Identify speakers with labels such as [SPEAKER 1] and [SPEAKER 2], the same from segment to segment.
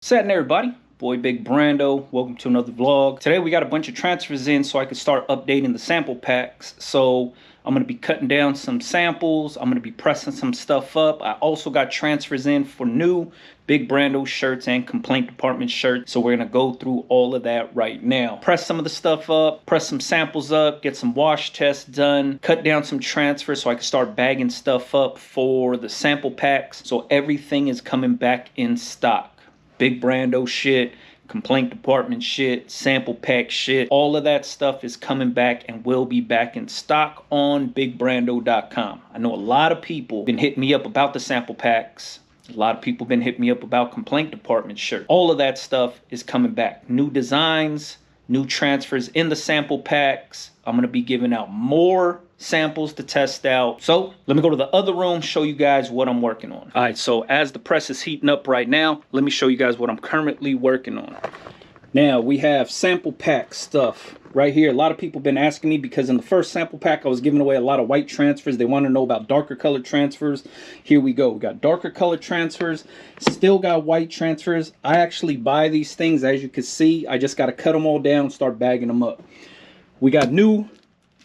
[SPEAKER 1] What's happening, everybody? Boy Big Brando, welcome to another vlog. Today we got a bunch of transfers in so I can start updating the sample packs. So I'm going to be cutting down some samples. I'm going to be pressing some stuff up. I also got transfers in for new Big Brando shirts and complaint department shirts. So we're going to go through all of that right now. Press some of the stuff up, press some samples up, get some wash tests done, cut down some transfers so I can start bagging stuff up for the sample packs. So everything is coming back in stock. Big Brando shit, complaint department shit, sample pack shit, all of that stuff is coming back and will be back in stock on bigbrando.com. I know a lot of people been hitting me up about the sample packs. A lot of people been hitting me up about complaint department shirt. All of that stuff is coming back. New designs, new transfers in the sample packs. I'm going to be giving out more samples to test out. So let me go to the other room, show you guys what I'm working on. All right, so as the press is heating up right now, let me show you guys what I'm currently working on. Now we have sample pack stuff right here. A lot of people been asking me because in the first sample pack I was giving away a lot of white transfers. They want to know about darker color transfers. Here we go. We got darker color transfers, still got white transfers. I actually buy these things, as you can see. I just got to cut them all down, start bagging them up. We got new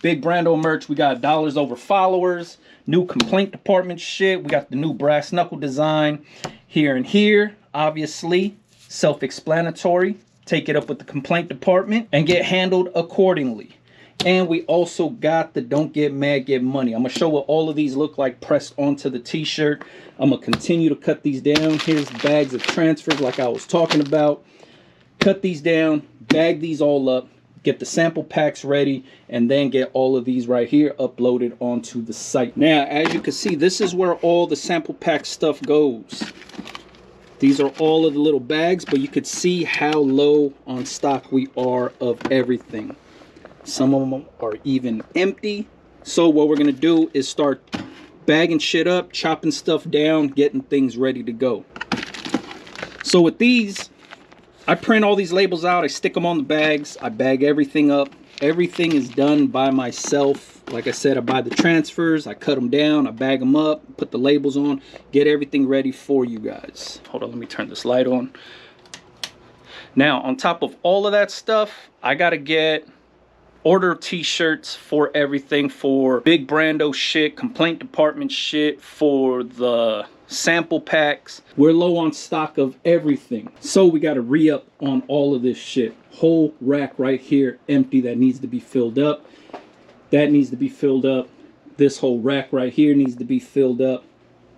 [SPEAKER 1] Big Brando merch. We got dollars over followers, new complaint department shit. We got the new brass knuckle design here and here. Obviously, self-explanatory. Take it up with the complaint department and get handled accordingly. And we also got the don't get mad, get money. I'm going to show what all of these look like pressed onto the t-shirt. I'm going to continue to cut these down. Here's bags of transfers like I was talking about. Cut these down, bag these all up, get the sample packs ready, and then get all of these right here uploaded onto the site. Now, as you can see, this is where all the sample pack stuff goes. These are all of the little bags, but you could see how low on stock we are of everything. Some of them are even empty. So what we're gonna do is start bagging shit up, chopping stuff down, getting things ready to go. So with these, I print all these labels out, I stick them on the bags, I bag everything up. Everything is done by myself. Like I said, I buy the transfers, I cut them down, I bag them up, put the labels on, get everything ready for you guys. Hold on, let me turn this light on. Now, on top of all of that stuff, I gotta order t-shirts for everything, for Big Brando shit, complaint department shit, for the sample packs. We're low on stock of everything, so we got to re-up on all of this shit. Whole rack right here empty that needs to be filled up. That needs to be filled up. This whole rack right here needs to be filled up.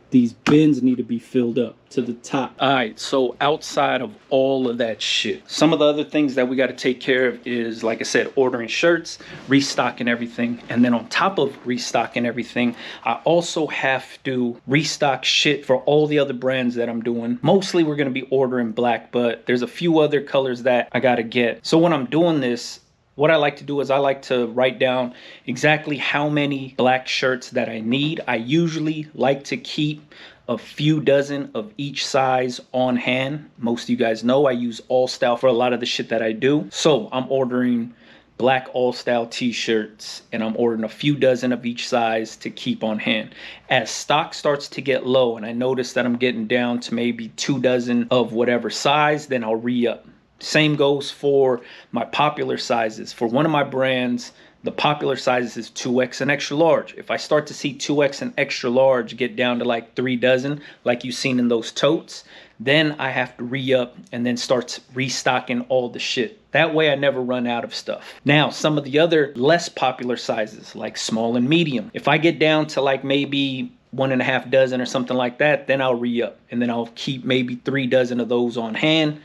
[SPEAKER 1] These bins need to be filled up to the top. All right, so outside of all of that shit, some of the other things that we got to take care of is, like I said, ordering shirts, restocking everything. And then on top of restocking everything, I also have to restock shit for all the other brands that I'm doing. Mostly we're going to be ordering black, but there's a few other colors that I got to get. So when I'm doing this, what I like to do is I like to write down exactly how many black shirts that I need. I usually like to keep a few dozen of each size on hand. Most of you guys know I use All Style for a lot of the shit that I do. So I'm ordering black All Style t-shirts and I'm ordering a few dozen of each size to keep on hand. As stock starts to get low and I notice that I'm getting down to maybe 2 dozen of whatever size, then I'll re-up. Same goes for my popular sizes. For one of my brands, the popular sizes is 2X and extra large. If I start to see 2X and extra large get down to like 3 dozen, like you've seen in those totes, then I have to re-up and then start restocking all the shit. That way I never run out of stuff. Now, some of the other less popular sizes, like small and medium, if I get down to like maybe 1.5 dozen or something like that, then I'll re-up. And then I'll keep maybe 3 dozen of those on hand,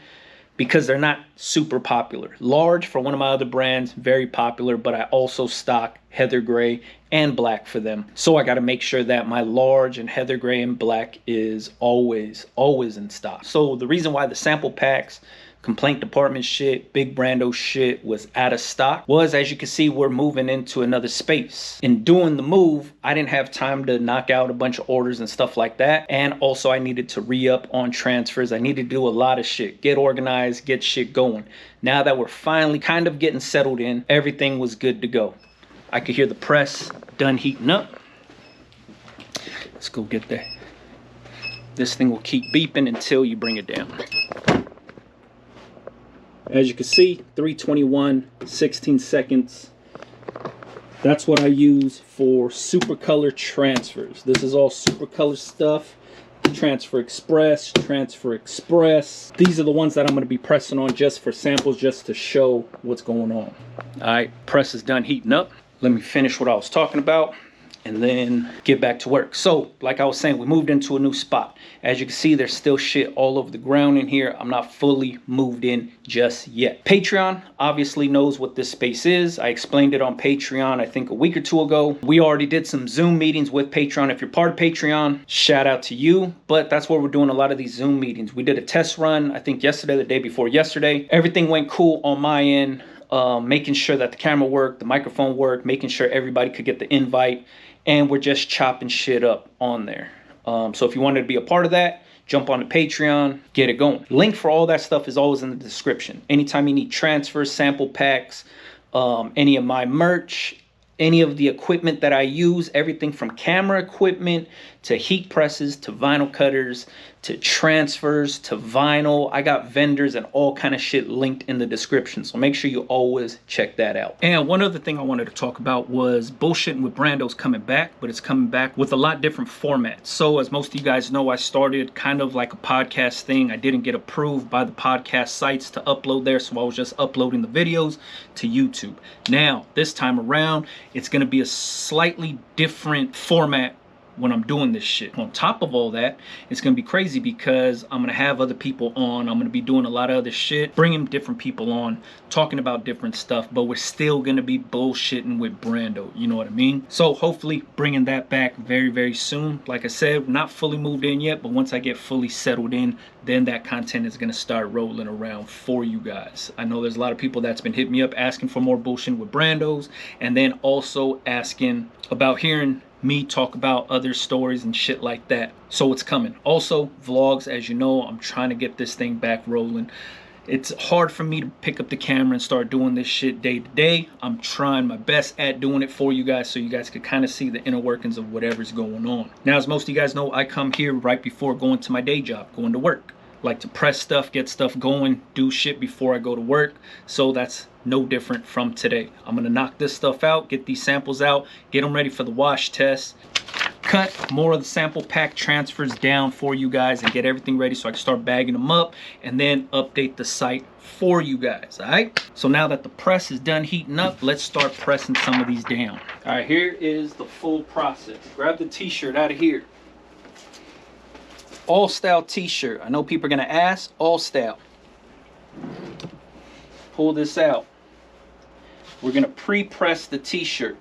[SPEAKER 1] because they're not super popular. Large for one of my other brands, very popular, but I also stock heather gray and black for them. So I got to make sure that my large and heather gray and black is always in stock. So the reason why the sample packs, complaint department shit, Big Brando shit was out of stock was, as you can see, we're moving into another space. In doing the move, I didn't have time to knock out a bunch of orders and stuff like that. And also I needed to re-up on transfers. I needed to do a lot of shit, get organized, get shit going. Now that we're finally kind of getting settled in, everything was good to go. I could hear the press done heating up. Let's go get there. This thing will keep beeping until you bring it down. As you can see, 321, 16 seconds. That's what I use for Supacolor Transfers. This is all Supacolor stuff. Transfer Express, Transfer Express. These are the ones that I'm going to be pressing on just for samples, just to show what's going on. All right, press is done heating up. Let me finish what I was talking about and then get back to work. So, like I was saying, we moved into a new spot. As you can see, there's still shit all over the ground in here. I'm not fully moved in just yet. Patreon obviously knows what this space is. I explained it on Patreon, I think a week or two ago. We already did some Zoom meetings with Patreon. If you're part of Patreon, shout out to you. But that's where we're doing a lot of these Zoom meetings. We did a test run, I think yesterday, the day before yesterday. Everything went cool on my end. Making sure that the camera worked, the microphone worked, making sure everybody could get the invite. And we're just chopping shit up on there. So if you wanted to be a part of that, jump on the Patreon, get it going. Link for all that stuff is always in the description. Anytime you need transfers, sample packs, any of my merch, any of the equipment that I use, everything from camera equipment to heat presses to vinyl cutters to transfers to vinyl. I got vendors and all kind of shit linked in the description. So make sure you always check that out. And one other thing I wanted to talk about was bullshitting with Brando's coming back, but it's coming back with a lot different formats. So as most of you guys know, I started kind of like a podcast thing. I didn't get approved by the podcast sites to upload there, so I was just uploading the videos to YouTube. Now, this time around, it's going to be a slightly different format when I'm doing this shit. On top of all that, it's gonna be crazy because I'm gonna have other people on. I'm gonna be doing a lot of other shit, bringing different people on, talking about different stuff, but we're still gonna be bullshitting with Brando, you know what I mean? So hopefully bringing that back very, very soon. Like I said, not fully moved in yet, but once I get fully settled in, then that content is gonna start rolling around for you guys. I know there's a lot of people that's been hitting me up asking for more bullshit with Brandos, and then also asking about hearing me talk about other stories and shit like that. So it's coming. Also, vlogs, as you know, I'm trying to get this thing back rolling. It's hard for me to pick up the camera and start doing this shit day to day. I'm trying my best at doing it for you guys so you guys could kind of see the inner workings of whatever's going on. Now, as most of you guys know, I come here right before going to my day job, going to work. Like to press stuff, get stuff going, do shit before I go to work. So that's no different from today. I'm gonna knock this stuff out, get these samples out, get them ready for the wash test, cut more of the sample pack transfers down for you guys and get everything ready so I can start bagging them up and then update the site for you guys. All right, so now that the press is done heating up, let's start pressing some of these down. All right, here is the full process. Grab the t-shirt out of here. All style t-shirt. I know people are gonna ask. All style. Pull this out. We're gonna pre-press the t-shirt.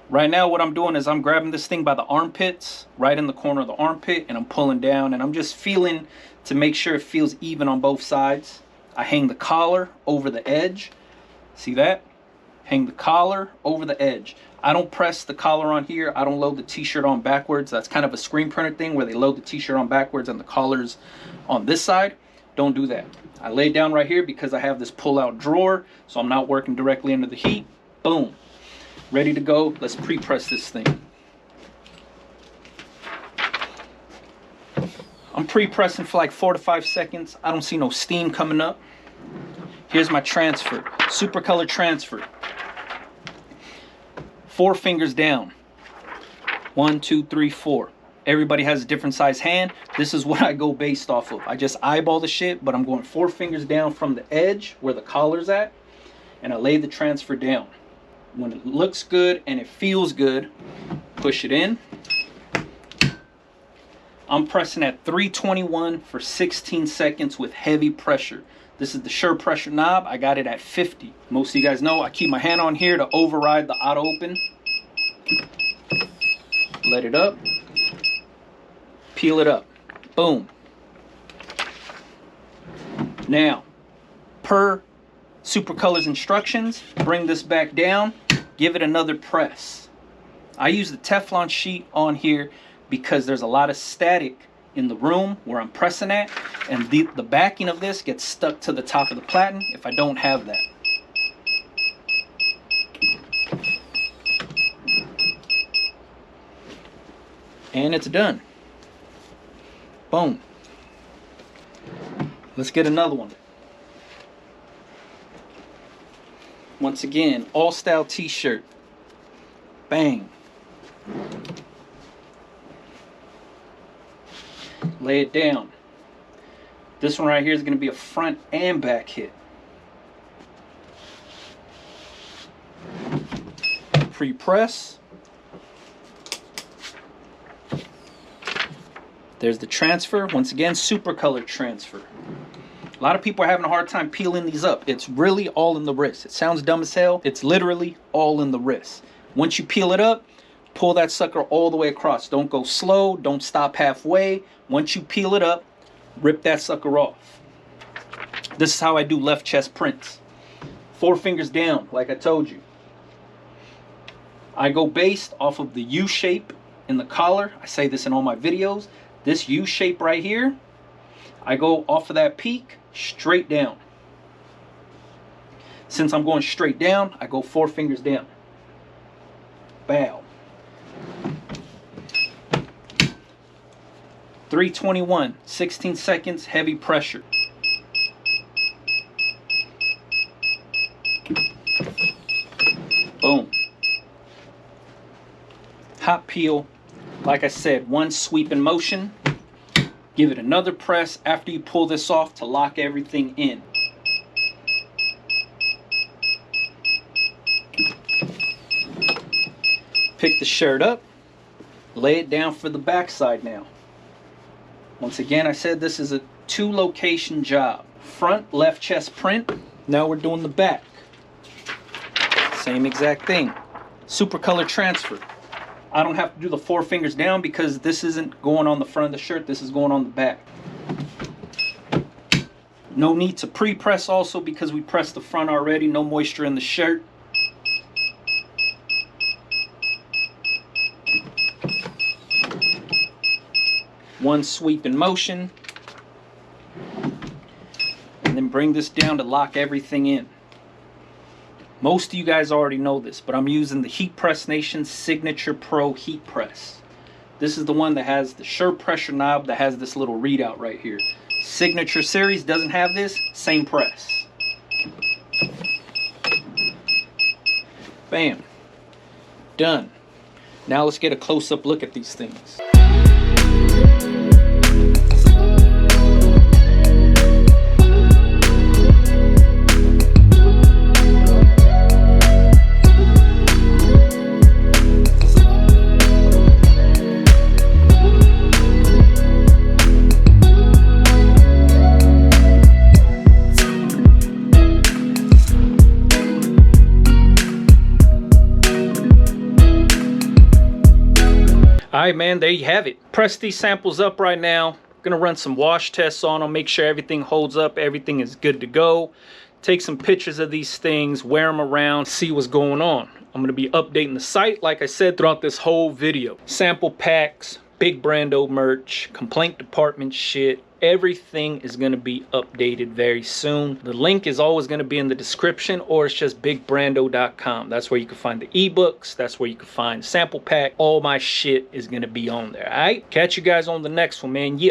[SPEAKER 1] Right now what I'm doing is I'm grabbing this thing by the armpits, right in the corner of the armpit, and I'm pulling down and I'm just feeling to make sure it feels even on both sides. I hang the collar over the edge. See that? Hang the collar over the edge. I don't press the collar on here. I don't load the t-shirt on backwards. That's kind of a screen printer thing where they load the t-shirt on backwards and the collar's on this side. Don't do that. I lay down right here because I have this pull-out drawer, so I'm not working directly under the heat. Boom. Ready to go. Let's pre-press this thing. I'm pre-pressing for like 4 to 5 seconds. I don't see no steam coming up. Here's my transfer. Supacolor Transfer. 4 fingers down. 1, 2, 3, 4. Everybody has a different size hand. This is what I go based off of. I just eyeball the shit, but I'm going 4 fingers down from the edge where the collar's at, and I lay the transfer down. When it looks good and it feels good, push it in. I'm pressing at 321 for 16 seconds with heavy pressure. This is the Sure pressure knob. I got it at 50. Most of you guys know I keep my hand on here to override the auto open. Let it up. Peel it up. Boom. Now, per Supacolor's instructions, bring this back down, give it another press. I use the Teflon sheet on here because there's a lot of static in the room where I'm pressing at, and the backing of this gets stuck to the top of the platen if I don't have that. And it's done. Boom. Let's get another one. Once again, all style t-shirt. Bang. Lay it down. This one right here is going to be a front and back hit. Pre-press. There's the transfer. Once again, Supacolor Transfer. A lot of people are having a hard time peeling these up. It's really all in the wrist. It sounds dumb as hell. It's literally all in the wrist. Once you peel it up, pull that sucker all the way across. Don't go slow. Don't stop halfway. Once you peel it up, rip that sucker off. This is how I do left chest prints. 4 fingers down, like I told you. I go based off of the U shape in the collar. I say this in all my videos. This U shape right here, I go off of that peak straight down. Since I'm going straight down, I go 4 fingers down. Bow. 321, 16 seconds, heavy pressure. Boom. Hot peel. Like I said, 1 sweep in motion. Give it another press after you pull this off to lock everything in. Pick the shirt up. Lay it down for the backside now. Once again, I said this is a 2-location job. Front left chest print. Now we're doing the back. Same exact thing. Supacolor Transfer. I don't have to do the 4 fingers down because this isn't going on the front of the shirt. This is going on the back. No need to pre-press also because we pressed the front already. No moisture in the shirt. One sweep in motion. And then bring this down to lock everything in. Most of you guys already know this, but I'm using the Heat Press Nation Signature Pro Heat Press. This is the one that has the shirt pressure knob that has this little readout right here. Signature Series doesn't have this, same press. Bam. Done. Now let's get a close-up look at these things. Alright man, there you have it. Press these samples up right now. Gonna run some wash tests on them, make sure everything holds up, everything is good to go. Take some pictures of these things, wear them around, see what's going on. I'm gonna be updating the site, like I said, throughout this whole video. Sample packs, big Brando merch, complaint department shit. Everything is going to be updated very soon. The link is always going to be in the description, or it's just bigbrando.com. That's where you can find the ebooks. That's where you can find sample pack. All my shit is going to be on there. All right, catch you guys on the next one, man. Yeah.